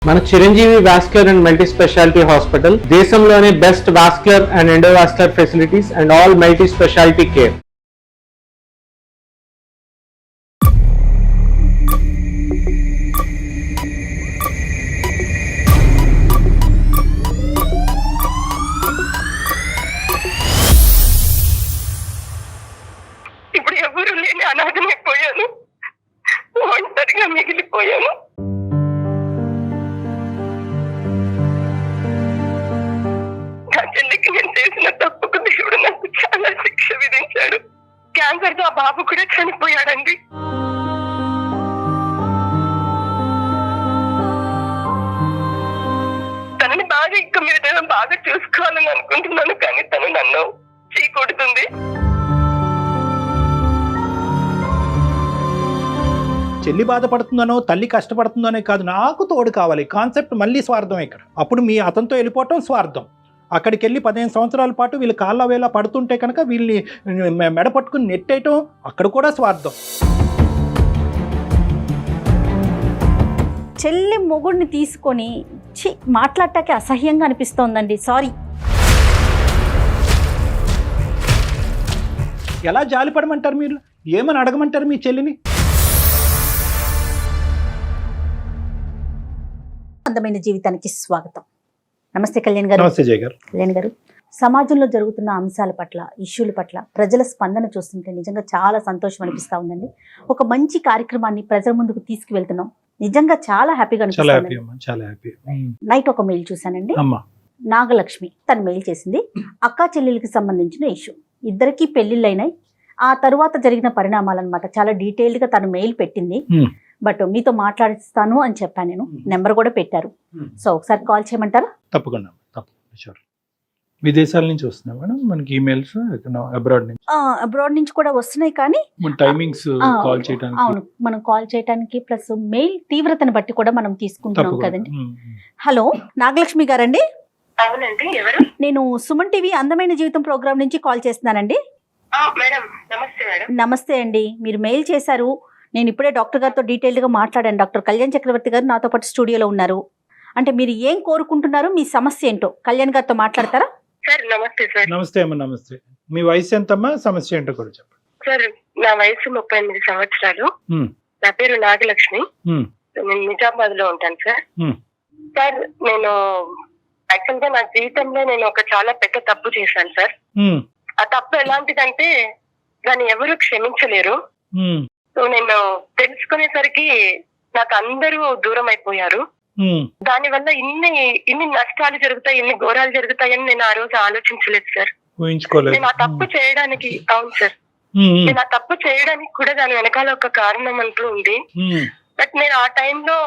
మన Chiranjeevi vascular and multi speciality hospital దేశంలోనే best vascular and endovascular facilities and all multi speciality care. ఇప్పుడు ఎవరు లేని అనాథమైపోయాను, ఒంటరిగా మిగిలిపోయాను. నా చెల్లికి నేను చేసిన తప్పుకు దేవుడు నాకు చాలా శిక్ష విధించాడు. క్యాన్సర్ తో ఆ బాబు కూడా చనిపోయాడండి. తనని బాగా ఇంకా మీద బాగా చూసుకోవాలని అనుకుంటున్నాను, కానీ తను నన్ను చీకొడుతుంది. చెల్లి బాధపడుతుందనో తల్లి కష్టపడుతుందనే కాదు, నాకు తోడు కావాలి కాన్సెప్ట్ మళ్ళీ స్వార్థం ఇక్కడ. అప్పుడు మీ అతనితో వెళ్ళిపోవటం స్వార్థం. అక్కడికి వెళ్ళి 15 సంవత్సరాల పాటు వీళ్ళు కాళ్ళ వేళ పడుతుంటే కనుక వీళ్ళని మెడ పట్టుకుని నెట్టేయటం అక్కడ కూడా స్వార్థం. చెల్లి మొగుడిని తీసుకొని మాట్లాడటానికి అసహ్యంగా అనిపిస్తోందండి. సారీ. ఎలా జాలిపడమంటారు మీరు? ఏమని అడగమంటారు మీ చెల్లిని? అందమైన జీవితానికి స్వాగతం. నమస్తే కళ్యాణ్ గారు. నమస్తే జయ గారు. కళ్యాణ్ గారు, సమాజంలో జరుగుతున్న అంశాల పట్ల, ఇష్యూల పట్ల ప్రజల స్పందన చూస్తుంటే నిజంగా చాలా సంతోషం అనిపిస్తూ ఉందండి. ఒక మంచి కార్యక్రమాన్ని ప్రజల ముందుకు తీసుకువెళ్తున్నాం. నిజంగా చాలా హ్యాపీగా అనిపిస్తుంది. నైట్ ఒక మెయిల్ చూసానండి. నాగలక్ష్మి తన మెయిల్ చేసింది. అక్కా చెల్లెలకి సంబంధించిన ఇష్యూ. ఇద్దరికి పెళ్లిళ్ళైనాయి. ఆ తరువాత జరిగిన పరిణామాలన్నమాట. చాలా డీటెయిల్డ్గా తను మెయిల్ పెట్టింది. బట్ మీతో మాట్లాడిస్తాను అని చెప్పాను నేను. నెంబర్ కూడా పెట్టారు. సో ఒకసారి కాల్ చేయమంటారా? తప్పకుండా. విదేశాల నుంచి వస్తున్నాయి మేడం మనకి ఈమెయిల్స్, అబ్రాడ్ నుంచి కూడా వస్తున్నాయి. కానీ టైమింగ్స్ కాల్ చేయడానికి, అవును, మనం కాల్ చేయడానికి ప్లస్ మెయిల్ తీవ్రతను బట్టి కూడా మనం తీసుకుంటున్నాం కదండి. హలో, నాగలక్ష్మి గారండి? అవునండి, ఎవరు? నేను సుమన్ టీవీ అందమైన జీవితం ప్రోగ్రామ్ నుంచి కాల్ చేస్తున్నానండి. మేడం నమస్తే. మేడం నమస్తే అండి. మీరు మెయిల్ చేశారు. నేను ఇప్పుడే డాక్టర్ గారితో డీటెయిల్డ్గా మాట్లాడాను. డాక్టర్ కళ్యాణ్ చక్రవర్తి గారు నాతో పాటు స్టూడియోలో ఉన్నారు. అంటే మీరు ఏం కోరుకుంటున్నారు, మీ సమస్య ఏంటో కళ్యాణ్ గారితో మాట్లాడతారా? సార్ నమస్తే. సార్ నమస్తే అమ్మా. నమస్తే. మీ వయసు ఎంతమ్మా? సమస్య ఏంటో కూడా చెప్పండి. సార్ నా వయసు 38 సంవత్సరాలు. నా పేరు నాగలక్ష్మి. నేను నిజామాబాద్ లో ఉంటాను సార్. సార్ నేను యాక్చువల్ గా నా జీవితంలో నేను ఒక చాలా పెద్ద తప్పు చేశాను సార్. ఆ తప్పు ఎలాంటిదంటే దాన్ని ఎవరు క్షమించలేరు. సో నేను తెలుసుకునేసరికి నాకు అందరూ దూరం అయిపోయారు. దాని వల్ల ఇన్ని నష్టాలు జరుగుతాయి, ఇన్ని ఘోరాలు జరుగుతాయని నేను ఆ రోజు ఆలోచించలేదు సార్. నేను ఆ తప్పు చేయడానికి, అవును సార్, నేను ఆ తప్పు చేయడానికి కూడా దాని వెనకాల ఒక కారణం అంటూ ఉంది. బట్ నేను ఆ టైంలో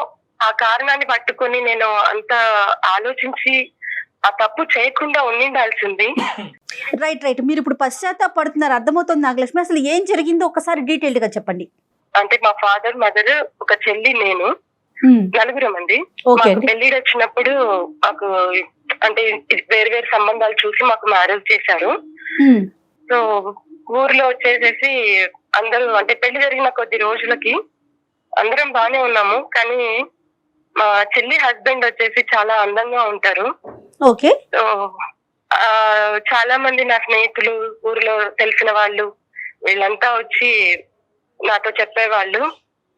ఆ కారణాన్ని పట్టుకొని నేను అంత ఆలోచించి ఆ తప్పు చేయకుండా ఉండాల్సింది. రైట్. మీరు ఇప్పుడు పశ్చాత్తాపడుతున్నారు, అర్థమవుతుంది నాగలక్ష్మి. అసలు ఏం జరిగిందో ఒకసారి డీటెయిల్డ్ గా చెప్పండి. అంటే మా ఫాదర్, మదర్, ఒక చెల్లి, నేను నలుగురం అండి. పెళ్లిడి వచ్చినప్పుడు మాకు అంటే వేరు వేరు సంబంధాలు చూసి మాకు మ్యారేజ్ చేశారు. సో ఊర్లో వచ్చేసేసి అందరూ అంటే పెళ్లి జరిగిన కొద్ది రోజులకి అందరం బానే ఉన్నాము. కానీ మా చెల్లి హస్బెండ్ వచ్చేసి చాలా అందంగా ఉంటారు. ఓకే. సో చాలా మంది నా స్నేహితులు, ఊర్లో తెలిసిన వాళ్ళు వీళ్ళంతా వచ్చి నాతో చెప్పేవాళ్ళు,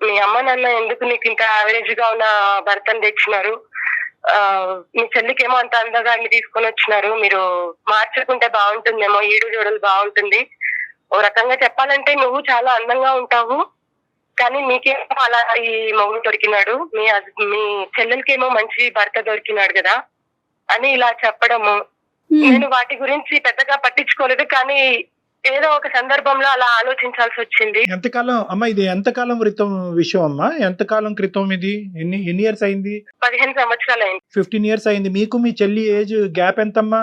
మీ అమ్మ నాన్న ఎందుకు నీకు ఇంత యావరేజ్ గా ఉన్న భర్తను తెచ్చినారు, మీ చెల్లికేమో అంత అందగాన్ని తీసుకొని వచ్చినారు, మీరు మార్చుకుంటే బాగుంటుందేమో, ఈడు జోడలు బాగుంటుంది. ఓ రకంగా చెప్పాలంటే నువ్వు చాలా అందంగా ఉంటావు, కానీ నీకేమో అలా ఈ మొగుడు దొరికినాడు, మీ చెల్లెలకేమో మంచి భర్త దొరికినాడు కదా అని ఇలా చెప్పడము. నేను వాటి గురించి పెద్దగా పట్టించుకోలేదు, కానీ ఏదో ఒక సందర్భంలో అలా ఆలోచించాల్సి వచ్చింది. ఎంతకాలం అమ్మా ఇది? ఎంతకాలం క్రితం విషయం అమ్మా? ఎంతకాలం క్రితం ఇది? ఎన్ని ఇయర్స్ అయింది? 15 సంవత్సరాలు అయింది. 15 ఇయర్స్ అయింది. మీకు మీ చెల్లి ఏజ్ గ్యాప్ ఎంతమ్మా?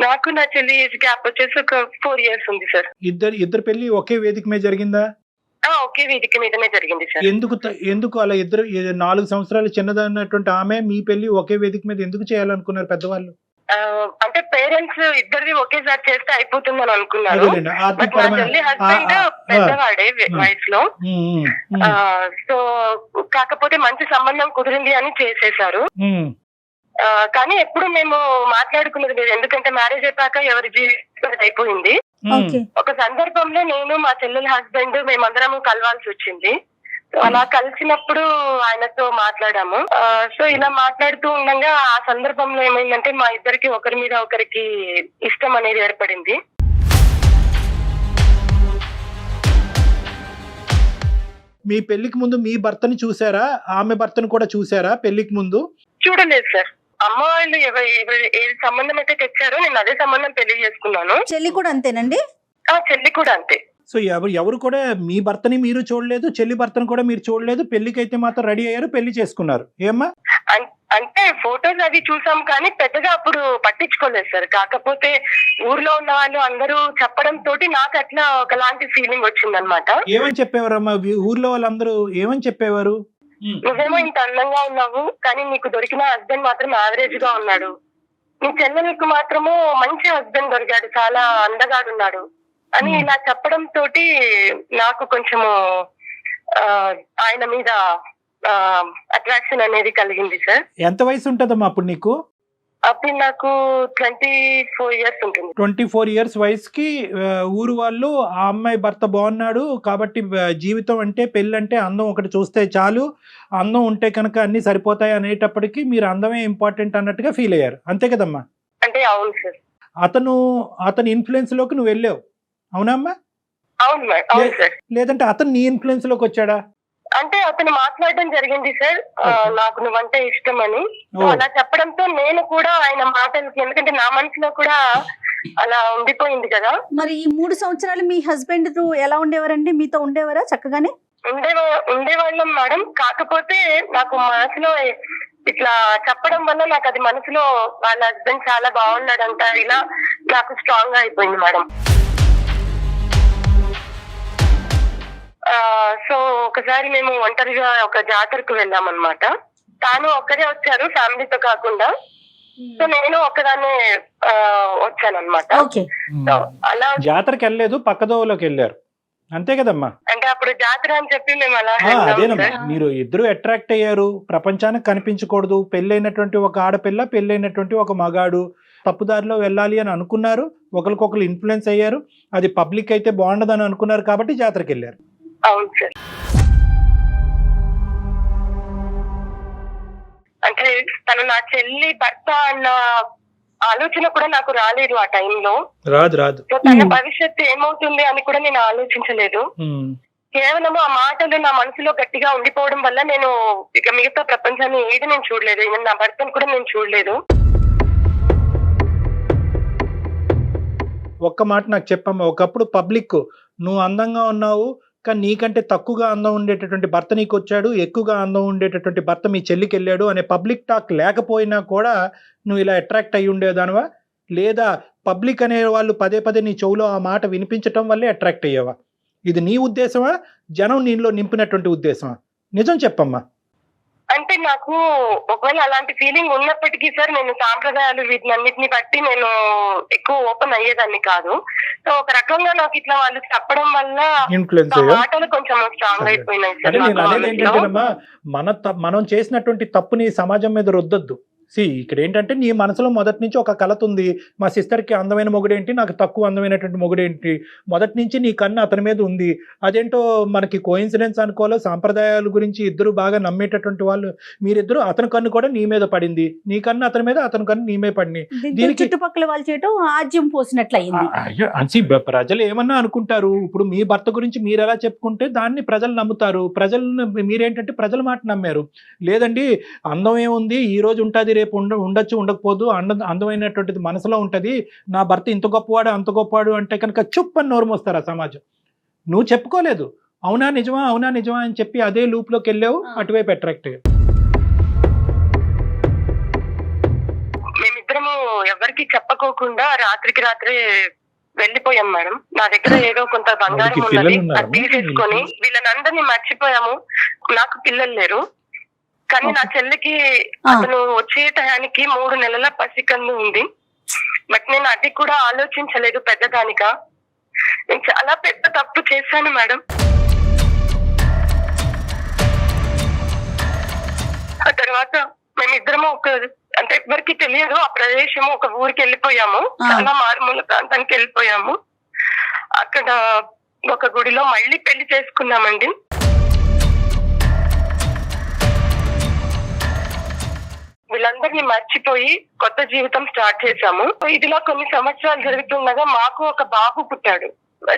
నాకు నా చెల్లి ఏజ్ గ్యాప్ వచ్చేసి ఒక 4 years ఉంది సార్. ఇద్దరు పెళ్లి ఒకే వేదిక మీద జరిగిందా? ఒకే వేదిక మీదనే జరిగింది సార్. ఎందుకు అలా ఇద్దరు 4 సంవత్సరాలు చిన్నదన్నటువంటి ఆమె మీ పెళ్లి ఒకే వేదిక మీద ఎందుకు చేయాలనుకున్నారు పెద్దవాళ్ళు? అంటే పేరెంట్స్ ఇద్దరిది ఒకేసారి చేస్తే అయిపోతుందని అనుకున్నారు. అదేలేండి, బట్ నా ఆర్థికపరమైన చెల్లి హస్బెండ్ పెద్దవాడే వయసులో. సో కాకపోతే మంచి సంబంధం కుదిరింది అని చేసేశారు. కానీ ఎప్పుడు మేము మాట్లాడుకున్నది లేదు, ఎందుకంటే మ్యారేజ్ అయిపోయాక ఎవరి జీవితం అయిపోయింది. ఒక సందర్భంలో నేను మా చెల్లెల హస్బెండ్ మేమందరము కలవాల్సి వచ్చింది. సో అలా కలిసినప్పుడు ఆయనతో మాట్లాడాము. సో ఇలా మాట్లాడుతూ ఉండగా ఆ సందర్భంలో ఏమైందంటే మా ఇద్దరికి ఒకరి మీద ఒకరికి ఇష్టం అనేది ఏర్పడింది. మీ పెళ్లికి ముందు మీ భర్తని చూసారా, ఆమె భర్తను కూడా చూసారా పెళ్లికి ముందు? చూడలేదు సార్. అమ్మ వాళ్ళు ఏ సంబంధం అయితే తెచ్చారో నేను అదే సంబంధం పెళ్లి చేసుకున్నాను. చెల్లి కూడా అంతేనండి? చెల్లి కూడా అంతే. సో ఎవరు కూడా మీ భర్తని మీరు చూడలేదు, చెల్లి భర్తను కూడా మీరు చూడలేదు, పెళ్లికి అయితే మాత్రం రెడీ అయ్యారు, పెళ్లి చేసుకున్నారు. ఏమ్మా? అంటే ఫోటోస్ అవి చూసాం కానీ పెద్దగా అప్పుడు పట్టించుకోలేదు సార్. కాకపోతే ఊర్లో ఉన్న వాళ్ళు అందరూ చెప్పడం తోటి నాకు అట్లా ఒకలాంటి ఫీలింగ్ వచ్చిందనమాట. ఏమని చెప్పేవారమ్మా ఊర్లో వాళ్ళందరూ? ఏమని చెప్పేవారు? నువ్వేమో ఇంత అందంగా ఉన్నావు కానీ నీకు దొరికిన హస్బెండ్ మాత్రం యావరేజ్ గా ఉన్నాడు, నీ చెల్లెలకు మాత్రము మంచి హస్బెండ్ దొరికాడు, చాలా అందగాడున్నాడు అని ఇలా చెప్పడం తోటి నాకు కొంచెము ఆయన మీద అట్రాక్షన్ అనేది కలిగింది సార్. ఎంత వయసు ఉంటదమ్మా అప్పుడు నీకు? అప్పుడు నాకు 24 years ఉంటుంది. 24 years వయసుకి ఊరు వాళ్ళు ఆ అమ్మాయి భర్త బాగున్నాడు కాబట్టి జీవితం అంటే పెళ్ళంటే అందం ఒకటి చూస్తే చాలు, అందం ఉంటే కనుక అన్ని సరిపోతాయి అనేటప్పటికి మీరు అందమే ఇంపార్టెంట్ అన్నట్టుగా ఫీల్ అయ్యారు, అంతే కదమ్మా? అంటే అవును సార్. అతని ఇన్ఫ్లుయెన్స్ లోకి నువ్వు వెళ్ళావు, అవునమ్మా? అవును సార్. లేదంటే అతను నీ ఇన్ఫ్లుయెన్స్ లోకి వచ్చాడా? అంటే అతను మాట్లాడడం జరిగింది సార్, నాకు నువ్వంటే ఇష్టం అని. అలా చెప్పడంతో నేను కూడా ఆయన మాటలకి, ఎందుకంటే నా మనసులో కూడా అలా ఉండిపోయింది కదా. మరి ఈ 3 సంవత్సరాలు మీ హస్బెండ్ ఎలా ఉండేవారండి? మీతో ఉండేవారా? చక్కగానే ఉండేవాళ్ళం మేడం. కాకపోతే నాకు మనసులో ఇట్లా చెప్పడం వల్ల నాకు అది మనసులో వాళ్ళ హస్బెండ్ చాలా బాగున్నాడంట, ఇలా నాకు స్ట్రాంగ్ గా అయిపోయింది మేడం. సో ఒకసారి మేము ఒంటరిగా ఒక జాతరకు వెళ్ళామన్నమాట. తాను ఒక్కరే వచ్చారు, ఫ్యామిలీతో కాకుండా. సో నేను ఒక్కదాన్నే వచ్చానన్నమాట. అలా జాతరకి వెళ్ళలేదు, పక్కదోవలోకి వెళ్ళారు, అంతే కదమ్మా? అంటే అప్పుడు జాతర అని చెప్పి మేము అలా అదేనమ్మా, మీరు ఇద్దరు అట్రాక్ట్ అయ్యారు, ప్రపంచానికి కనిపించకూడదు, పెళ్ళైనటువంటి ఒక ఆడపిల్ల, పెళ్ళైనటువంటి ఒక మగాడు తప్పుదారిలో వెళ్ళాలి అని అనుకున్నారు, ఒకరికొకరు ఇన్ఫ్లుయెన్స్ అయ్యారు, అది పబ్లిక్ అయితే బాగుండదని అనుకున్నారు కాబట్టి జాతరకి వెళ్ళారు. అవును సార్. అంటే తను నా చెల్లి భర్త అన్న ఆలోచన కూడా నాకు రాలేదు ఆ టైంలో. రాదు. తన భవిష్యత్తు ఏమవుతుంది అని కూడా నేను ఆలోచించలేదు. కేవలం ఆ మాటలు నా మనసులో గట్టిగా ఉండిపోవడం వల్ల నేను ఇక మిగతా ప్రపంచాన్ని ఏది నేను చూడలేదు, నా భర్తను కూడా నేను చూడలేదు. ఒక్క మాట నాకు చెప్పమ్మా, ఒకప్పుడు పబ్లిక్ నువ్వు అందంగా ఉన్నావు కానీ నీకంటే తక్కువగా అందం ఉండేటటువంటి భర్త నీకు వచ్చాడు, ఎక్కువగా అందం ఉండేటటువంటి భర్త మీ చెల్లికి వెళ్ళాడు అనే పబ్లిక్ టాక్ లేకపోయినా కూడా నువ్వు ఇలా అట్రాక్ట్ అయ్యి ఉండేదానివా? లేదా పబ్లిక్ అనే వాళ్ళు పదే పదే నీ చెవులో ఆ మాట వినిపించటం వల్లే అట్రాక్ట్ అయ్యావా? ఇది నీ ఉద్దేశమా, జనం నీలో నింపినటువంటి ఉద్దేశమా? నిజం చెప్పమ్మా. అంటే నాకు ఒకవేళ అలాంటి ఫీలింగ్ ఉన్నప్పటికీ సార్, నేను సాంప్రదాయాలు వీటినన్నిటిని బట్టి నేను ఎక్కువ ఓపెన్ అయ్యేదాన్ని కాదు. సో ఒక రకంగా నాకు ఇట్లా వాళ్ళు చెప్పడం వల్ల మాటలు కొంచెం స్ట్రాంగ్ అయిపోయినాయి సార్. నేను అనేది ఏంటంటేనమ్మా, మనం చేసినటువంటి తప్పుని సమాజం మీద రుద్దొద్దు. ఇక్కడ ఏంటంటే నీ మనసులో మొదటి నుంచి ఒక కలత ఉంది, మా సిస్టర్కి అందమైన మొగుడేంటి, నాకు తక్కువ అందమైనటువంటి మొగుడేంటి, మొదటి నుంచి నీ కన్ను అతని మీద ఉంది. అదేంటో మనకి కోయిన్సిడెన్స్ అనుకోవాలో, సాంప్రదాయాల గురించి ఇద్దరు బాగా నమ్మేటటువంటి వాళ్ళు మీరిద్దరు, అతని కన్ను కూడా నీ మీద పడింది, నీ కన్ను అతని మీద, అతని కన్ను నీ మీద పడింది. దీనికి చుట్టుపక్కల వాళ్ళు చేయటం ఆజ్యం పోసినట్లయింది. ప్రజలు ఏమన్నా అనుకుంటారు, ఇప్పుడు మీ భర్త గురించి మీరు ఎలా చెప్పుకుంటే దాన్ని ప్రజలు నమ్ముతారు. మీరేంటంటే ప్రజల మాట నమ్మారు. లేదండి అందం ఏముంది, ఈ రోజు ఉంటుంది, రేపు ఉండొచ్చు, ఉండకపోదు, అందమైనటువంటిది మనసులో ఉంటది, నా భర్త ఇంత గొప్పవాడు అంత గొప్పవాడు అంటే కనుక చుప్పని నోరు మోస్తారు ఆ సమాజం. నువ్వు చెప్పుకోలేదు, అవునా నిజమా అని చెప్పి అదే లూప్ లోకి వెళ్ళావు, అటువైపు అట్రాక్ట్ అయ్యావు. మేమిద్దరము ఎవరికి చెప్పకోకుండా రాత్రికి రాత్రే వెళ్ళిపోయాం మేడం. నా దగ్గర ఏదో కొంత బంగారం ఉన్నది, అది తీసేసుకొని వీళ్ళనందరినీ మర్చిపోయాము. నాకు పిల్లలు లేరు కానీ నా చెల్లికి అతను వచ్చే టయానికి 3 నెలల పసికందు ఉంది. బట్ నేను అది కూడా ఆలోచించలేదు పెద్దదానిగా. నేను చాలా పెద్ద తప్పు చేశాను మేడం. ఆ తర్వాత మేమిద్దరము అంటే ఎవరికి తెలియదు ఆ ప్రదేశము, ఒక ఊరికి వెళ్ళిపోయాము, చాలా మారుమూల ప్రాంతానికి వెళ్ళిపోయాము. అక్కడ ఒక గుడిలో మళ్ళీ పెళ్లి చేసుకున్నామండి. వీళ్ళందరినీ మర్చిపోయి కొత్త జీవితం స్టార్ట్ చేశాము. ఇదిలా కొన్ని సంవత్సరాలు జరుగుతుండగా మాకు ఒక బాబు పుట్టాడు.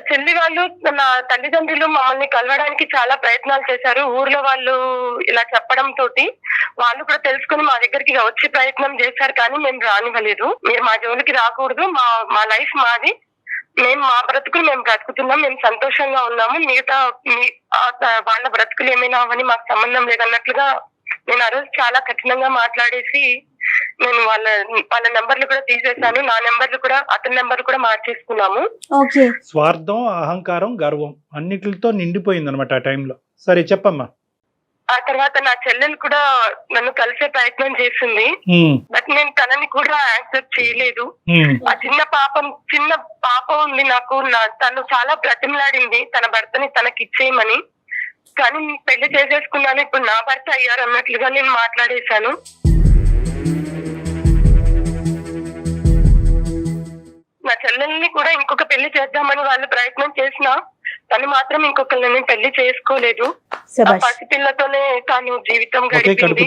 చెల్లి వాళ్ళు, నా తల్లిదండ్రులు మమ్మల్ని కలవడానికి చాలా ప్రయత్నాలు చేశారు. ఊర్లో వాళ్ళు ఇలా చెప్పడం తోటి వాళ్ళు కూడా తెలుసుకుని మా దగ్గరికి వచ్చే ప్రయత్నం చేశారు, కానీ మేము రానివ్వలేదు. మీరు మా జోలికి రాకూడదు, మా లైఫ్ మాది, మేము మా బ్రతుకులు మేము బ్రతుకుతున్నాం, మేము సంతోషంగా ఉన్నాము, మిగతా వాళ్ళ బ్రతుకులు ఏమైనా అవని మాకు సంబంధం లేదన్నట్లుగా నేను ఆ రోజు చాలా కఠినంగా మాట్లాడేసి నేను వాళ్ళ నెంబర్లు కూడా తీసేశాను. నా నెంబర్లు కూడా అతని నెంబర్ కూడా మార్చేసుకున్నాము. స్వార్థం, అహంకారం, గర్వం అన్నిటితో నిండిపోయింది అనమాట ఆ టైంలో. సరే చెప్పమ్మా. ఆ తర్వాత నా చెల్లెలు కూడా నన్ను కలిసే ప్రయత్నం చేసింది, బట్ నేను తనని కూడా యాక్సెప్ట్ చేయలేదు. ఆ చిన్న పాప ఉంది నాకు. తను చాలా బ్రతిమలాడింది తన భర్తని తనకి ఇచ్చేయమని, కానీ పెళ్లి చేసేసుకున్నాను, ఇప్పుడు నా భర్త అయ్యారు అన్నట్లుగా నేను మాట్లాడేశాను. నా చెల్లెల్ని కూడా ఇంకొక పెళ్లి చేద్దామని వాళ్ళు ప్రయత్నం చేసినా తను మాత్రం ఇంకొకరిని పెళ్లి చేసుకోలేదు. పసిపిల్లతోనే తాను జీవితం గడిపింది.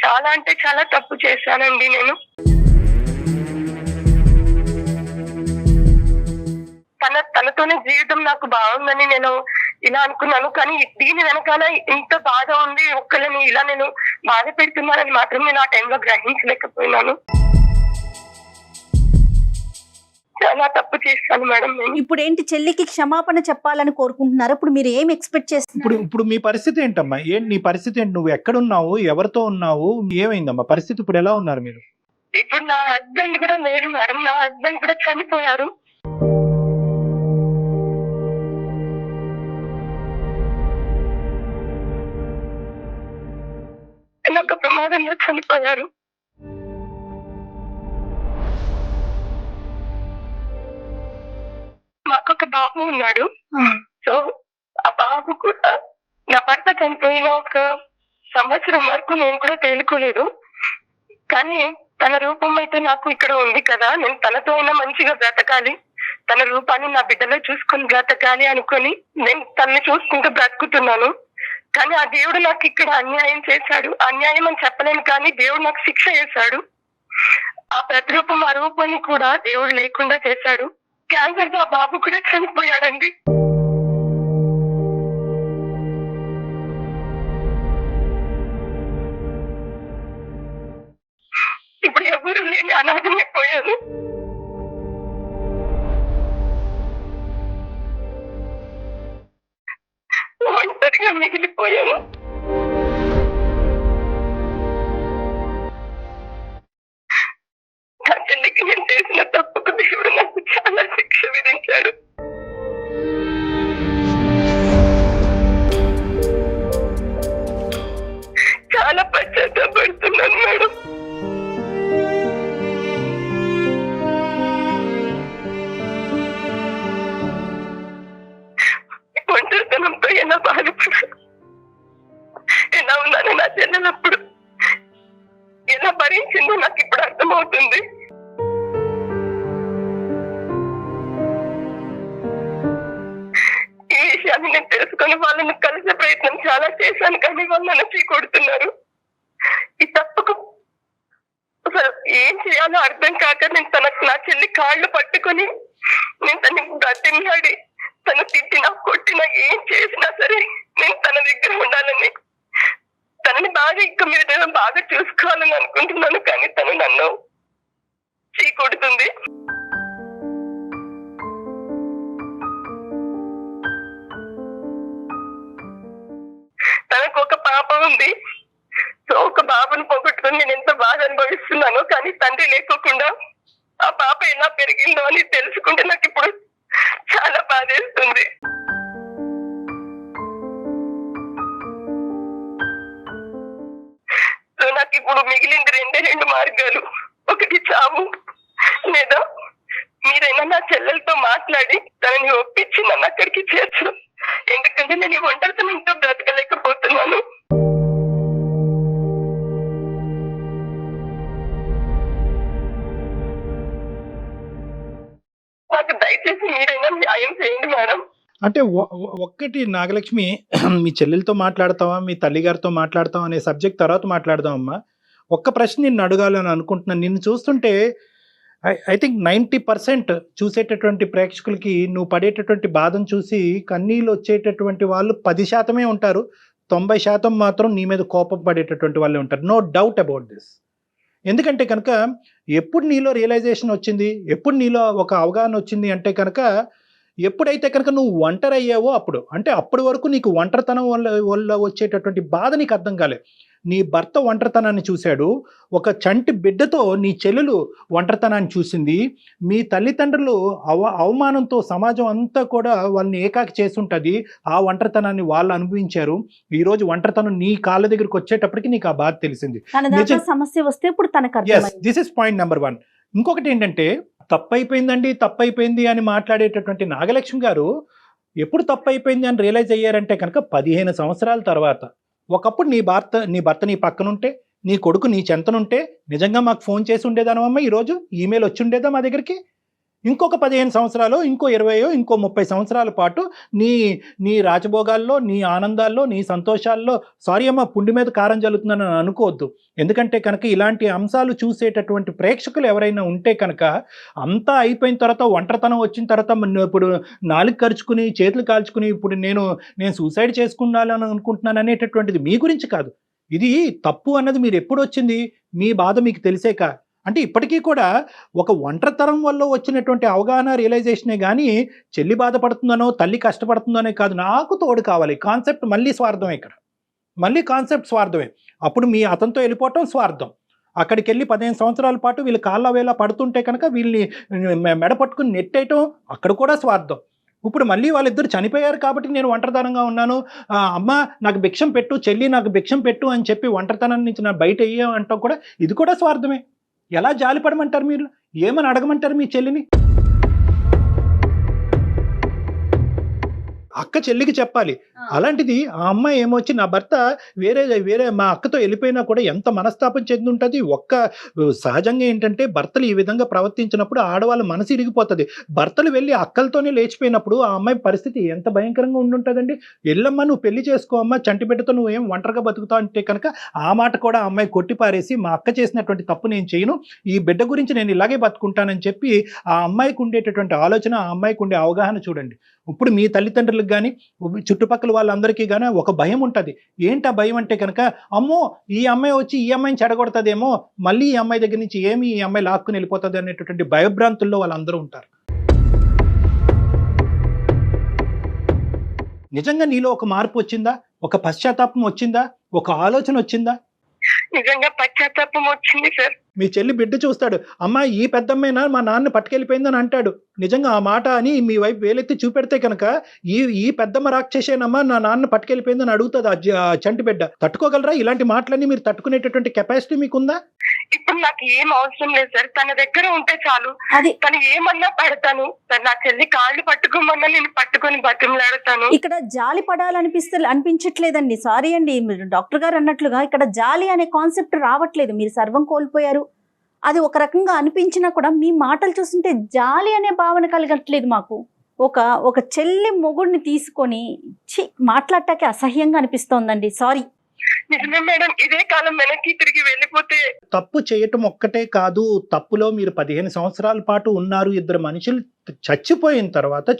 చాలా అంటే చాలా తప్పు చేశానండి నేను. తనతోనే జీవితం నాకు బాగుందని నేను ఇలా అనుకున్నాను, కానీ దీని వెనకాల ఇంత బాధ ఉంది, ఒక్కరిని ఇలా నేను బాధ పెడుతున్నానని మాత్రం నేను ఆ టైంలో గ్రహించలేకపోయినాను. చాలా తప్పు చేస్తాను మేడం. ఇప్పుడు ఏంటి, చెల్లికి క్షమాపణ చెప్పాలని కోరుకుంటున్నారు? ఇప్పుడు మీరు ఏం ఎక్స్పెక్ట్ చేస్తున్నారు? ఇప్పుడు మీ పరిస్థితి ఏంటమ్మా? ఏంటి నీ పరిస్థితి ఏంటి? నువ్వు ఎక్కడున్నావు, ఎవరితో ఉన్నావు, ఏమైందమ్మా పరిస్థితి? ఇప్పుడు ఎలా ఉన్నారు మీరు? ఇప్పుడు నా హస్బెండ్ కూడా లేరు మేడం, నా హస్బెండ్ కూడా చనిపోయారు. ఒక ప్రమాదంలో చనిపోయారు. మాకొక బాబు ఉన్నాడు. సో ఆ బాబు కూడా నా భర్త చనిపోయిన ఒక సంవత్సరం వరకు నేను కూడా తేలుకోలేదు, కానీ తన రూపం అయితే నాకు ఇక్కడ ఉంది కదా, నేను తనతో అయినా మంచిగా బ్రతకాలి, తన రూపాన్ని నా బిడ్డలో చూసుకొని బ్రతకాలి అనుకొని నేను తనని చూసుకుంటూ బ్రతుకుతున్నాను. కానీ ఆ దేవుడు నాకు ఇక్కడ అన్యాయం చేశాడు. అన్యాయం అని చెప్పలేను, కానీ దేవుడు నాకు శిక్ష చేశాడు. ఆ ప్రతిరూపం, ఆ రూపాన్ని కూడా దేవుడు లేకుండా చేశాడు. క్యాన్సర్ తో ఆ బాబు కూడా చనిపోయాడండి. ఇప్పుడు ఎవరు లేని అనాథమైపోయాను. ఒంటరిగా మిగిలిపోయాను. నా చెల్లికి నేను చేసిన తప్పుకు దేవుడు నాకు చాలా శిక్ష విధించాడు. చాలా పశ్చాత్తాపడుతున్నాను మేడం. ఒంటరితనంతో ఎలా బాధపడాను, ఎలా ఉన్నాను నా చెల్లెలప్పుడు ఎలా భరించిందో నాకు ఇప్పుడు అర్థమవుతుంది. ఈ విషయాన్ని నేను తెలుసుకొని వాళ్ళని కలిసే ప్రయత్నం చాలా చేశాను, కానీ వాళ్ళు నన్ను కొడుతున్నారు. ఈ తప్పుకు అసలు ఏం చేయాలో అర్థం కాక నేను నా చెల్లి కాళ్ళు పట్టుకొని నేను తనని బ్రతిమలాడి, తను తిట్టినా కొట్టినా ఏం చేసినా సరే నేను తన దగ్గర ఉండాలని, తనని బాగా ఇంకా మీద బాగా చూసుకోవాలని అనుకుంటున్నాను, కానీ తను నన్ను చీకొడుతుంది. తనకు ఒక పాప ఉంది. సో ఒక బాబుని పోగొట్టుకుని నేను ఎంత బాధ అనుభవిస్తున్నానో, కానీ తండ్రి లేకోకుండా ఆ పాప ఎలా పెరిగిందో అని తెలుసుకుంటే నాకు ఇప్పుడు చాలా బాధేస్తుంది. సో నాకు ఇప్పుడు మిగిలింది రెండు మార్గాలు. ఒకటి చావు, లేదా మీరైనా నా చెల్లెలతో మాట్లాడి తనని ఒప్పించి నన్ను అక్కడికి చేర్చు. ఎందుకంటే నేను ఈ ఒంటరితనంతో బ్రతకలేకపోతున్నాను. నాకు దయచేసి మీరైనా న్యాయం చేయండి మేడం. అంటే ఒక్కటి నాగలక్ష్మి, మీ చెల్లెలతో మాట్లాడతావా మీ తల్లిగారితో మాట్లాడతావా అనే సబ్జెక్ట్ తర్వాత మాట్లాడదామమ్మా. ఒక్క ప్రశ్న నిన్ను అడగాలని అనుకుంటున్నాను. నిన్ను చూస్తుంటే ఐ థింక్ 90% చూసేటటువంటి ప్రేక్షకులకి నువ్వు పడేటటువంటి బాధను చూసి కన్నీళ్ళు వచ్చేటటువంటి వాళ్ళు 10% ఉంటారు, 90% మాత్రం నీ మీద కోపం పడేటటువంటి వాళ్ళే ఉంటారు. No doubt about this. ఎందుకంటే కనుక ఎప్పుడు నీలో రియలైజేషన్ వచ్చింది, ఎప్పుడు నీలో ఒక అవగాహన వచ్చింది అంటే కనుక ఎప్పుడైతే కనుక నువ్వు ఒంటరి అయ్యావో అప్పుడు. అంటే అప్పటి వరకు నీకు ఒంటరితనం వల్ల వచ్చేటటువంటి బాధ నీకు అర్థం కాలేదు. నీ భర్త ఒంటరితనాన్ని చూశాడు, ఒక చంటి బిడ్డతో నీ చెల్లెలు ఒంటరితనాన్ని చూసింది, మీ తల్లిదండ్రులు అవమానంతో సమాజం అంతా కూడా వాళ్ళని ఏకాకి చేసుంటుంది, ఆ ఒంటరితనాన్ని వాళ్ళు అనుభవించారు. ఈరోజు ఒంటరితనం నీ కాళ్ళ దగ్గరికి వచ్చేటప్పటికి నీకు ఆ బాధ తెలిసింది. సమస్య వస్తే ఇప్పుడు తనకు దిస్ ఇస్ పాయింట్ నెంబర్ 1. ఇంకొకటి ఏంటంటే తప్పైపోయింది అని మాట్లాడేటటువంటి నాగలక్ష్మి గారు ఎప్పుడు తప్పైపోయింది అని రియలైజ్ అయ్యారంటే కనుక 15 సంవత్సరాల తర్వాత. ఒకప్పుడు నీ భర్త నీ పక్కనుంటే, నీ కొడుకు నీ చెంతనుంటే నిజంగా మాకు ఫోన్ చేసి ఉండేదానమ్మా, ఈరోజు ఈమెయిల్ వచ్చి ఉండేదా మా దగ్గరికి. ఇంకొక 15 సంవత్సరాలు, ఇంకో 20, ఇంకో 30 సంవత్సరాల పాటు నీ రాజభోగాల్లో, నీ ఆనందాల్లో, నీ సంతోషాల్లో, సారీ అమ్మ పుండి మీద కారం జల్లుతుందని అనుకోవద్దు. ఎందుకంటే కనుక ఇలాంటి అంశాలు చూసేటటువంటి ప్రేక్షకులు ఎవరైనా ఉంటే కనుక అంతా అయిపోయిన తర్వాత, ఒంటరితనం వచ్చిన తర్వాత ఇప్పుడు నాలుగు ఖర్చుకుని చేతులు కాల్చుకుని ఇప్పుడు నేను సూసైడ్ చేసుకున్నాను అనుకుంటున్నాను అనేటటువంటిది మీ గురించి కాదు. ఇది తప్పు అన్నది మీరు ఎప్పుడు వచ్చింది, మీ బాధ మీకు తెలిసేక. అంటే ఇప్పటికీ కూడా ఒక ఒంటరితనం వల్ల వచ్చినటువంటి అవగాహన, రియలైజేషనే కానీ చెల్లి బాధపడుతుందనో తల్లి కష్టపడుతుందనే కాదు, నాకు తోడు కావాలి కాన్సెప్ట్ మళ్ళీ స్వార్థమే. ఇక్కడ మళ్ళీ కాన్సెప్ట్ స్వార్థమే. అప్పుడు మీ అతనితో వెళ్ళిపోవటం స్వార్థం. అక్కడికి వెళ్ళి 15 సంవత్సరాల పాటు వీళ్ళు కాళ్ళ వేళ పడుతుంటే కనుక వీళ్ళని మెడ పట్టుకుని నెట్టేయటం అక్కడ కూడా స్వార్థం. ఇప్పుడు మళ్ళీ వాళ్ళిద్దరు చనిపోయారు కాబట్టి నేను ఒంటరితనంగా ఉన్నాను, అమ్మ నాకు భిక్షం పెట్టు, చెల్లి నాకు భిక్షం పెట్టు అని చెప్పి ఒంటరితనం నుంచి నా బయట అయ్యామంటాం కూడా ఇది కూడా స్వార్థమే. ఎలా జాలిపడమంటారు మీరు, ఏమని అడగమంటారు మీ చెల్లిని? అక్క చెల్లికి చెప్పాలి. అలాంటిది ఆ అమ్మాయి ఏమొచ్చి నా భర్త వేరే మా అక్కతో వెళ్ళిపోయినా కూడా ఎంత మనస్తాపం చెంది ఉంటుంది. సహజంగా ఏంటంటే భర్తలు ఈ విధంగా ప్రవర్తించినప్పుడు ఆడవాళ్ళ మనసు ఇరిగిపోతుంది. భర్తలు వెళ్ళి అక్కలతోనే లేచిపోయినప్పుడు ఆ అమ్మాయి పరిస్థితి ఎంత భయంకరంగా ఉండుంటుందండి. వెళ్ళమ్మా నువ్వు పెళ్లి చేసుకో అమ్మా, చంటిబిడ్డతో నువ్వేం ఒంటరిగా బతుకుతావు అంటే కనుక ఆ మాట కూడా ఆ అమ్మాయి కొట్టిపారేసి మా అక్క చేసినటువంటి తప్పు నేను చేయను, ఈ బిడ్డ గురించి నేను ఇలాగే బతుకుంటానని చెప్పి ఆ అమ్మాయికి ఉండేటటువంటి ఆలోచన, ఆ అమ్మాయికి ఉండే అవగాహన చూడండి. ఇప్పుడు మీ తల్లిదండ్రులకు కానీ చుట్టుపక్కల వాళ్ళందరికీ కానీ ఒక భయం ఉంటుంది. ఏంటి ఆ భయం అంటే కనుక అమ్మో ఈ అమ్మాయి వచ్చి ఈ అమ్మాయిని చెడగొడుతుందేమో, మళ్ళీ ఈ అమ్మాయి దగ్గర నుంచి ఈ అమ్మాయి లాక్కుని వెళ్ళిపోతుంది అనేటటువంటి భయభ్రాంతుల్లో వాళ్ళందరూ ఉంటారు. నిజంగా నీలో ఒక మార్పు వచ్చిందా, ఒక పశ్చాత్తాపం వచ్చిందా, ఒక ఆలోచన వచ్చిందా? నిజంగా పశ్చాత్తాపం వచ్చింది సార్. మీ చెల్లి బిడ్డ చూస్తాడు, అమ్మా ఈ పెద్దమ్మైనా మా నాన్న పట్టుకెళ్ళిపోయిందని అంటాడు. నిజంగా ఆ మాట అని మీ వైపు వేలెత్తి చూపెడితే కనుక ఈ పెద్దమ్మ రాక్షసేనమ్మా నా నాన్న పట్టుకెళ్ళిపోయిందని అడుగుతుంది ఆ చంటి బిడ్డ. తట్టుకోగలరా? ఇలాంటి మాటలన్నీ మీరు తట్టుకునేటటువంటి కెపాసిటీ మీకుందా? ఇప్పుడు నాకు ఏం అవసరం లేదు సార్, తన దగ్గర ఉంటే చాలు. తను ఏమన్నా పడతాను, నా చెల్లి కాళ్ళు పట్టుకోమన్నా నేను పట్టుకొని బతిమలాడతాను. ఇక్కడ జాలి అనిపించట్లేదండి. సారీ అండి, మీరు డాక్టర్ గారు అన్నట్లుగా ఇక్కడ జాలి అనే కాన్సెప్ట్ రావట్లేదు. మీరు సర్వం కోల్పోయారు, అది ఒక రకంగా అనిపించినా కూడా మీ మాటలు చూస్తుంటే జాలి అనే భావన కలగట్లేదు మాకు. ఒక చెల్లి మొగుడిని తీసుకొని మాట్లాడటానికి అసహ్యంగా అనిపిస్తోందండి. సారీ. నిజమే మేడం, ఇదే కాలం వెనక్కి తిరిగి వెళ్ళిపోతే. తప్పు చేయటం ఒక్కటే కాదు, తప్పులో మీరు 15 సంవత్సరాల పాటు ఉన్నారు. ఇద్దరు మనుషులు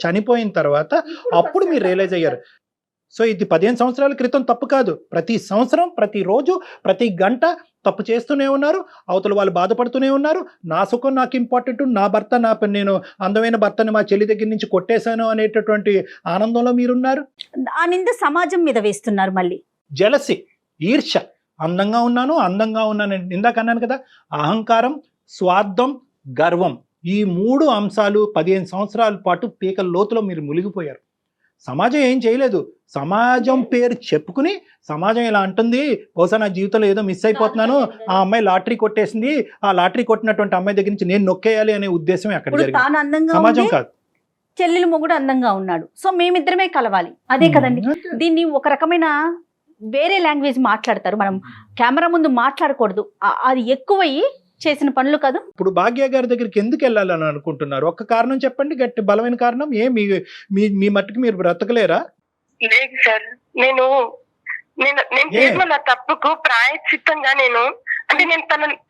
చనిపోయిన తర్వాత అప్పుడు మీరు రియలైజ్ అయ్యారు. సో ఇది 15 సంవత్సరాల క్రితం తప్పు కాదు. ప్రతి సంవత్సరం, ప్రతిరోజు, ప్రతి గంట తప్పు చేస్తూనే ఉన్నారు. అవతల వాళ్ళు బాధపడుతూనే ఉన్నారు. నా సుఖం నాకు ఇంపార్టెంట్, నా భర్త నేను అందమైన భర్తని మా చెల్లి దగ్గర నుంచి కొట్టేశాను అనేటటువంటి ఆనందంలో మీరున్నారు. ఆ నింద సమాజం మీద వేస్తున్నారు. మళ్ళీ జెలసీ, ఈర్ష్య, అందంగా ఉన్నాను ఇందాక అన్నాను కదా, అహంకారం, స్వార్థం, గర్వం, ఈ 3 అంశాలు 15 సంవత్సరాల పాటు పీకల లోతులో మీరు మునిగిపోయారు. సమాజం ఏం చేయలేదు. సమాజం పేరు చెప్పుకుని సమాజం ఇలా అంటుంది, బహుశా నా జీవితంలో ఏదో మిస్ అయిపోతున్నాను, ఆ అమ్మాయి లాటరీ కొట్టేసింది, ఆ లాటరీ కొట్టినటువంటి అమ్మాయి దగ్గర నుంచి నేను నొక్కేయాలి అనే ఉద్దేశం అక్కడ ఇప్పుడు జరిగింది. తాను అందంగా సమాజం ఉంది, కాదు. చెల్లెలు మొగుడు అందంగా ఉన్నాడు, సో మేమిద్దరమే కలవాలి, అదే కదండి. దీన్ని ఒక రకమైన వేరే లాంగ్వేజ్ మాట్లాడతారు, మనం కెమెరా ముందు మాట్లాడకూడదు, అది ఎక్కువయ్యి చేసిన పనులు కాదు. ఇప్పుడు భాగ్య గారి దగ్గరికి ఎందుకు వెళ్ళాలని అనుకుంటున్నారు? ఒక్క కారణం చెప్పండి, గట్టి బలమైన కారణం. మీ మట్టుకు మీరు బ్రతకలేరా? లేదు సార్, నేను చేసిన నా తప్పుకు ప్రాయశ్చిత్తంగా నేను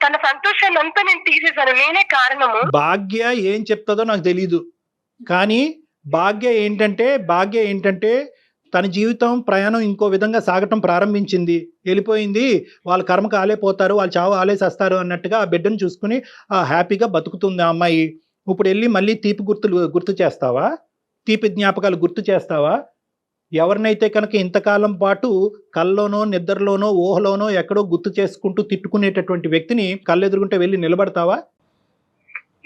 తన సంతోషాన్ని అంతా నేను తీసేశాను, నేనే కారణము. భాగ్య ఏం చెప్తుందో నాకు తెలీదు, కానీ భాగ్య ఏంటంటే తన జీవితం ప్రయాణం ఇంకో విధంగా సాగటం ప్రారంభించింది, వెళ్ళిపోయింది, వాళ్ళ కర్మకు ఆలే పోతారు, వాళ్ళు చావు ఆలేసేస్తారు అన్నట్టుగా ఆ బిడ్డను చూసుకుని హ్యాపీగా బతుకుతుంది ఆ అమ్మాయి. ఇప్పుడు వెళ్ళి మళ్ళీ తీపి గుర్తు చేస్తావా? తీపి జ్ఞాపకాలు గుర్తు చేస్తావా? ఎవరినైతే కనుక ఇంతకాలం పాటు కల్లోనో నిద్రలోనో ఊహలోనో ఎక్కడో గుర్తు చేసుకుంటూ తిట్టుకునేటటువంటి వ్యక్తిని కళ్ళెదురుకుంటే వెళ్ళి నిలబడతావా?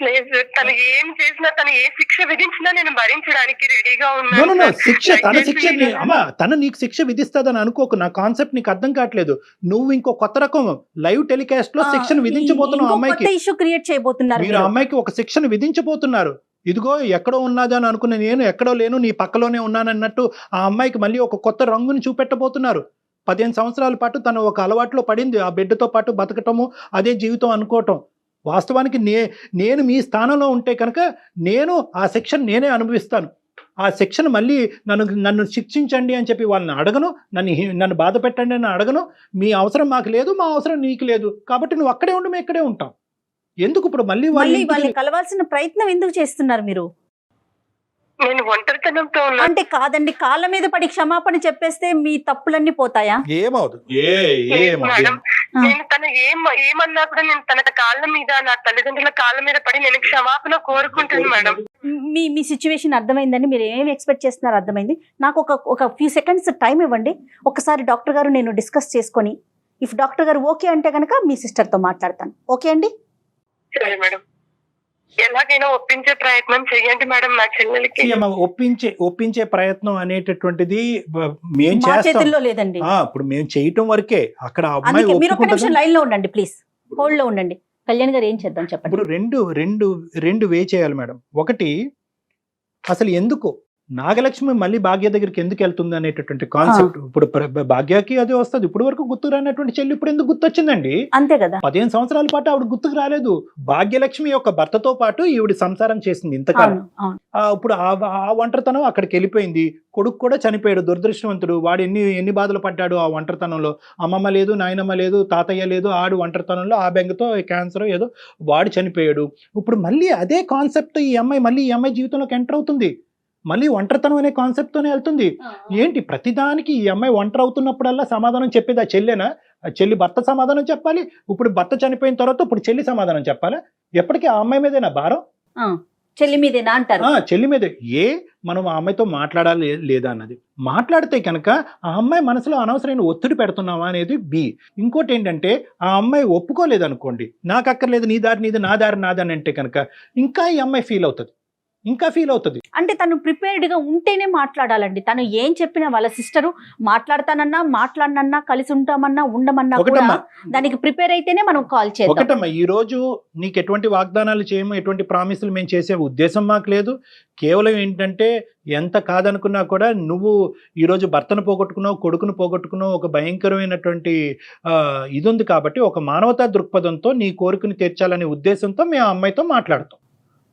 లేదు, తను ఏం చేసినా, తను ఏ శిక్ష విధించినా నేను భరించడానికి రెడీగా ఉన్నాను. తను నీకు శిక్ష విధిస్తుందని అనుకోకు, నా కాన్సెప్ట్ నీకు అర్థం కావట్లేదు. నువ్వు ఇంకో కొత్త రకం లైవ్ టెలికాస్ట్ లో శిక్షను విధించబోతున్నావు అమ్మాయికి. ఇష్యూ క్రియేట్ చేయబోతున్నారు మీరు అమ్మాయికి ఒక శిక్షను విధించబోతున్నారు. ఇదిగో ఎక్కడో ఉన్నదని అనుకున్న నేను ఎక్కడో లేను, నీ పక్కలోనే ఉన్నానన్నట్టు ఆ అమ్మాయికి మళ్ళీ ఒక కొత్త రంగుని చూపెట్టబోతున్నారు. 15 సంవత్సరాల పాటు తను ఒక అలవాట్లో పడింది, ఆ బిడ్డతో పాటు బతకటము, అదే జీవితం అనుకోవటం. వాస్తవానికి నేను మీ స్థానంలో ఉంటే కనుక నేను ఆ శిక్షను నేనే అనుభవిస్తాను. ఆ శిక్షను మళ్ళీ నన్ను శిక్షించండి అని చెప్పి వాళ్ళని అడగను, నన్ను బాధ పెట్టండి అని అడగను. మీ అవసరం మాకు లేదు, మా అవసరం నీకు లేదు, కాబట్టి నువ్వు అక్కడే ఉండి మేము ఇక్కడే ఉంటాం. ఎందుకు ఇప్పుడు మళ్ళీ వాళ్ళని కలవాల్సిన ప్రయత్నం ఎందుకు చేస్తున్నారు మీరు? నేను ఒంటరితనంతో అంటే కాదండి, కాళ్ళ మీద పడి క్షమాపణ చెప్పేస్తే మీ తప్పులన్నీ పోతాయా? ఏమవుతుంది? నేను తన ఏమన్నా కూడా నేను తన కాళ్ళ మీద, నా తల్లిదండ్రుల కాళ్ళ మీద పడి నేను క్షమాపణ కోరుకుంటాను మేడం. మీ సిచ్యువేషన్ అర్థమైందండి, మీరు ఏం ఎక్స్పెక్ట్ చేస్తున్నారు అర్థమైంది. నాకు ఒక ఫ్యూ సెకండ్స్ టైం ఇవ్వండి, ఒకసారి డాక్టర్ గారు నేను డిస్కస్ చేసుకొని, ఇఫ్ డాక్టర్ గారు ఓకే అంటే కనుక మీ సిస్టర్తో మాట్లాడతాను. ఓకే అండి? సరే మేడం, ఎలాగైనా ఒప్పించే ప్రయత్నం చేయండి మేడం నా చెల్లెలకి. ఒప్పించే ప్రయత్నం అనేటటువంటిది మేము చేతుల్లో లేదండి. ఇప్పుడు మేము చేయటం వరకే. అక్కడ మీరు ఒక నిమిషం లైన్ లో ఉండండి ప్లీజ్, హోల్డ్ లో ఉండండి. కళ్యాణ్ గారు ఏం చేద్దాం చెప్పండి. ఇప్పుడు రెండు వే చేయాలి మేడం. ఒకటి, అసలు ఎందుకు నాగలక్ష్మి మళ్ళీ భాగ్య దగ్గరికి ఎందుకు వెళ్తుంది అనేటటువంటి కాన్సెప్ట్. ఇప్పుడు భాగ్యకి అది వస్తుంది, ఇప్పుడు వరకు గుర్తు రానటువంటి చెల్లి ఇప్పుడు ఎందుకు గుర్తొచ్చిందండి? అంతే కదా. 15 సంవత్సరాల పాటు ఆవిడ గుర్తుకు రాలేదు. భాగ్యలక్ష్మి యొక్క భర్తతో పాటు ఈవిడ సంసారం చేసింది ఇంతకాలం. ఇప్పుడు ఆ ఒంటరితనం అక్కడికి వెళ్ళిపోయింది. కొడుకు కూడా చనిపోయాడు, దురదృష్టవంతుడు. వాడు ఎన్ని బాధలు పడ్డాడు ఆ ఒంటరితనంలో. అమ్మమ్మ లేదు, నాయనమ్మ లేదు, తాతయ్య లేదు. ఆడు ఒంటరితనంలో ఆ బెంగతో క్యాన్సర్ ఏదో వాడు చనిపోయాడు. ఇప్పుడు మళ్ళీ అదే కాన్సెప్ట్ ఈ అమ్మాయి జీవితంలోకి ఎంటర్ అవుతుంది. మళ్ళీ ఒంటరితనం అనే కాన్సెప్ట్తోనే వెళ్తుంది. ఏంటి ప్రతిదానికి ఈ అమ్మాయి ఒంటరి అవుతున్నప్పుడల్లా సమాధానం చెప్పేది ఆ చెల్లెనా? చెల్లి భర్త సమాధానం చెప్పాలి. ఇప్పుడు భర్త చనిపోయిన తర్వాత ఇప్పుడు చెల్లి సమాధానం చెప్పాలా? ఎప్పటికీ ఆ అమ్మాయి మీదేనా భారం? చెల్లి మీదేనా అంటారు. చెల్లి మీదే. మనం ఆ అమ్మాయితో మాట్లాడాలి లేదా అన్నది. మాట్లాడితే కనుక ఆ అమ్మాయి మనసులో అనవసరమైన ఒత్తిడి పెడుతున్నావా అనేది బి. ఇంకోటి ఏంటంటే, ఆ అమ్మాయి ఒప్పుకోలేదు అనుకోండి, నాకు అక్కర్లేదు, నీ దారి నీది, నా దారి నాదని అంటే కనుక ఇంకా ఈ అమ్మాయి ఫీల్ అవుతుంది. అంటే తను ప్రిపేర్డ్ గా ఉంటేనే మాట్లాడాలండి. తను ఏం చెప్పినా వాళ్ళ సిస్టరు మాట్లాడనన్నా కలిసి ఉంటామన్నా ఉండమన్నా కూడా దానికి ప్రిపేర్ అయితేనే మనం కాల్ చేయాలి. ఒకటమ్మా, ఈ రోజు నీకు ఎటువంటి వాగ్దానాలు చేయము, ఎటువంటి ప్రామిసులు మేము చేసే ఉద్దేశం మాకు లేదు. కేవలం ఏంటంటే, ఎంత కాదనుకున్నా కూడా నువ్వు ఈరోజు భర్తను పోగొట్టుకున్నావు, కొడుకును పోగొట్టుకున్నావు, ఒక భయంకరమైనటువంటి ఇది ఉంది. కాబట్టి ఒక మానవతా దృక్పథంతో నీ కోరికను తీర్చాలనే ఉద్దేశంతో మేము ఆ అమ్మాయితో మాట్లాడతాం.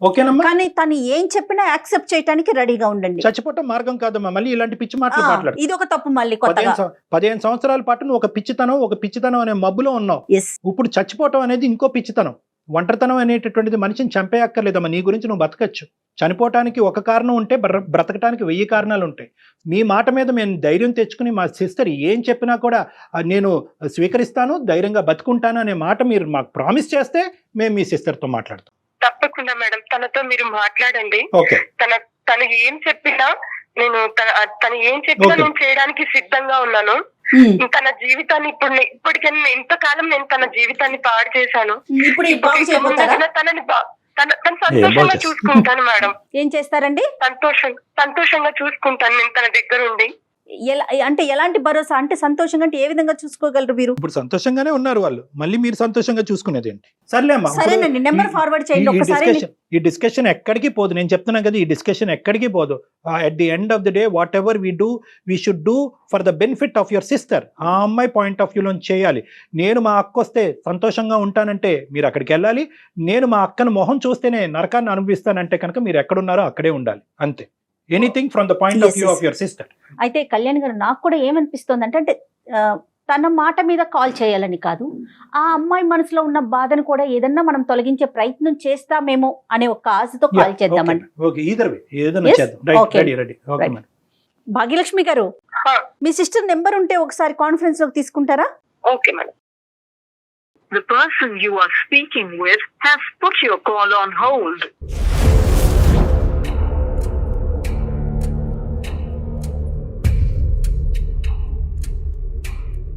ఓకేనమ్మా? కానీ తను ఏం చెప్పినా యాక్సెప్ట్ చేయడానికి రెడీగా ఉండండి. చచ్చిపోవటం మార్గం కాదమ్మా. మళ్ళీ ఇలాంటి పిచ్చి మాటలు మాట్లాడు. ఇది ఒక తప్పు. మళ్ళీ 15 సంవత్సరాల పాటు నువ్వు ఒక పిచ్చితనం అనే మబ్బులో ఉన్నావు. ఇప్పుడు చచ్చిపోవటం అనేది ఇంకో పిచ్చితనం. ఒంటరితనం అనేటటువంటిది మనిషిని చంపేయక్కర్లేదమ్మా. నీ గురించి నువ్వు బతకచ్చు. చనిపోవటానికి ఒక కారణం ఉంటే బ్రతకటానికి 1000 కారణాలు ఉంటాయి. మీ మాట మీద మేము ధైర్యం తెచ్చుకుని మా సిస్టర్ ఏం చెప్పినా కూడా నేను స్వీకరిస్తాను, ధైర్యంగా బతుకుంటాను అనే మాట మీరు మాకు ప్రామిస్ చేస్తే మేము మీ సిస్టర్తో మాట్లాడతాం. తప్పకుండా మేడం, తనతో మీరు మాట్లాడండి. తను ఏం చెప్పినా తను ఏం చెప్పినా నేను చేయడానికి సిద్ధంగా ఉన్నాను. తన జీవితాన్ని ఇప్పటికైనా ఎంతకాలం నేను తన జీవితాన్ని పాడు చేశాను. తనని తను సంతోషంగా చూసుకుంటాను మేడం. ఏం చేస్తారండి? సంతోషంగా చూసుకుంటాను నేను తన దగ్గర ఉండి. అంటే ఎలాంటి భరోసా? అంటే సంతోషంగా అంటే ఏ విధంగా చూసుకోగలరు మీరు? ఇప్పుడు సంతోషంగానే ఉన్నారు వాళ్ళు, మళ్ళీ మీరు సంతోషంగా చూసుకునేది ఏంటి? సర్లే అమ్మా, సరేనండి, నెంబర్ ఫార్వర్డ్ చేయండి ఒకసారి. ఈ డిస్కషన్ ఎక్కడికి పోదు, నేను చెప్తున్నాను కదా, ఈ డిస్కషన్ ఎక్కడికి పోదు. At the end of the day what ever we should do for the benefit of your sister. ఆ అమ్మాయి పాయింట్ ఆఫ్ వ్యూలో చేయాలి. నేను మా అక్క వస్తే సంతోషంగా ఉంటానంటే మీరు అక్కడికి వెళ్ళాలి. నేను మా అక్కను మొహం చూస్తేనే నరకాన్ని అనుభవిస్తానంటే కనుక మీరు ఎక్కడున్నారో అక్కడే ఉండాలి, అంతే. Anything from the point of view of your sister. అయితే కళ్యాణ్ గారు, నాకు కూడా ఏమనిపిస్తుంది అంటే తన మాట మీద కాల్ చేయాలని కాదు, ఆ అమ్మాయి మనసులో ఉన్న బాధను కూడా ఏదన్నా మనం తొలగించే ప్రయత్నం చేస్తామేమో అనే ఒక ఆశతో కాల్ చేద్దామండి. భాగ్యలక్ష్మి గారు, మీ సిస్టర్ నెంబర్ ఉంటే ఒకసారి కాన్ఫరెన్స్ లోకి తీసుకుంటారా? Okay madam. The person you are speaking with has put your call on hold.